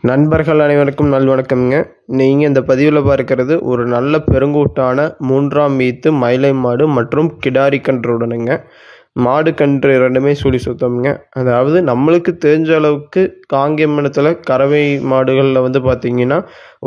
நண்பர்கள் அனைவருக்கும் நல்வணக்கம்ங்க. நீங்கள் இந்த பதிவில் பார்க்கறது ஒரு நல்ல பெருங்கூட்டான 3ஆம் ஈத்து மயிலை மாடு மற்றும் கிடாரி கன்றுடனுங்க. மாடு கன்று இரண்டுமே சுழி சுத்தம்ங்க. அதாவது நம்மளுக்கு தெரிஞ்ச அளவுக்கு காங்கேயமனத்தில் கறவை மாடுகளில் பார்த்திங்கன்னா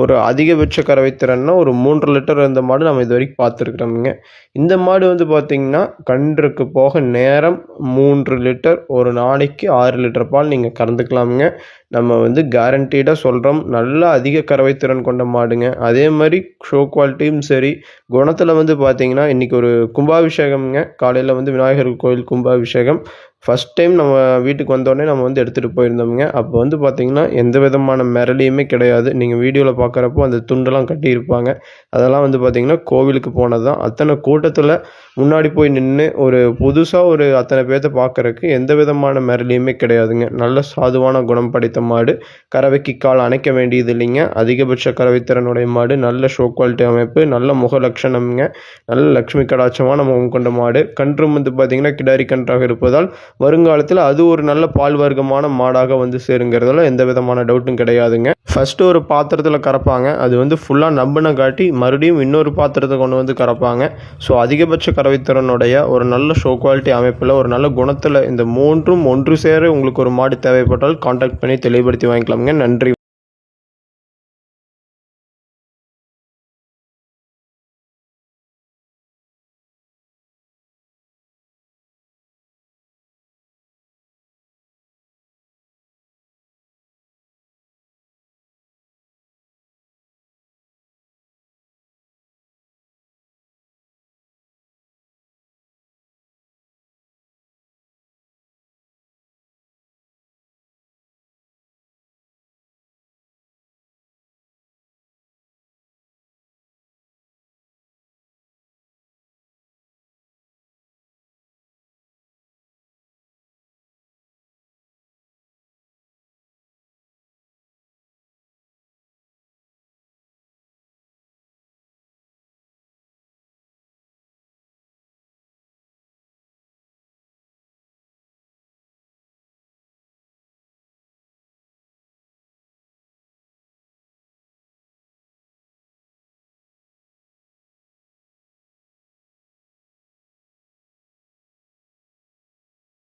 ஒரு அதிகபட்ச கறவை திறன்னா ஒரு 3 லிட்டர் இருந்த மாடு நம்ம இது வரைக்கும் பார்த்துருக்குறோமுங்க. இந்த மாடு பார்த்திங்கன்னா கன்றுக்கு போக நேரம் 3 லிட்டர், ஒரு நாளைக்கு 6 லிட்டர் பால் நீங்கள் கறந்துக்கலாமுங்க. நம்ம கேரண்டீடாக சொல்கிறோம், நல்ல அதிக கறவை திறன் கொண்ட மாடுங்க. அதே மாதிரி ஷோ குவாலிட்டியும் சரி, குணத்தில் பார்த்திங்கன்னா இன்றைக்கி ஒரு கும்பாபிஷேகம்ங்க. காலையில் விநாயகர் கோயில் கும்பாபிஷேகம் ஃபஸ்ட் டைம் நம்ம வீட்டுக்கு வந்தோடனே நம்ம எடுத்துகிட்டு போயிருந்தோமுங்க. அப்போ பார்த்திங்கன்னா எந்த விதமான மிரளியுமே கிடையாது. நீங்கள் வீடியோவில் பார்க்குறப்போ அந்த துண்டெல்லாம் கட்டியிருப்பாங்க. அதெல்லாம் பார்த்திங்கன்னா கோவிலுக்கு போனது தான். அத்தனை கூட்டத்தில் முன்னாடி போய் நின்று ஒரு புதுசாக ஒரு அத்தனை பேர்த்த பார்க்குறக்கு எந்த விதமான மிரளியுமே கிடையாதுங்க. நல்ல சாதுவான குணம் படைத்த மாடு. கறவைக்கு கால் அணைக்க வேண்டியது இல்லைங்க. அதிகபட்ச கறவைத்திறனுடைய மாடு. நல்ல ஷோ குவாலிட்டி அமைப்பு, நல்ல முக லட்சணம்ங்க. நல்ல லட்சுமி கடாட்சமான முகம் கொண்ட மாடு. கன்றும் பார்த்திங்கன்னா கிடாரி கன்றாக இருப்பதால் வருங்காலத்தில் அது ஒரு நல்ல பால் வர்க்கமான மாடாக சேருங்கிறதுல எந்த விதமான டவுட்டும் கிடையாதுங்க. ஃபஸ்ட்டு ஒரு பாத்திரத்தில் கறப்பாங்க. அது ஃபுல்லாக நம்பின காட்டி மறுபடியும் இன்னொரு பாத்திரத்தை கொண்டு கறப்பாங்க. ஸோ அதிகபட்ச கறவைத்திறனுடைய ஒரு நல்ல ஷோ குவாலிட்டி அமைப்பில் ஒரு நல்ல குணத்தில் இந்த மூன்றும் ஒன்று சேர உங்களுக்கு ஒரு மாடு தேவைப்பட்டால் கான்டாக்ட் பண்ணி தெளிவுபடுத்தி வாங்கிக்கலாமுங்க. நன்றி.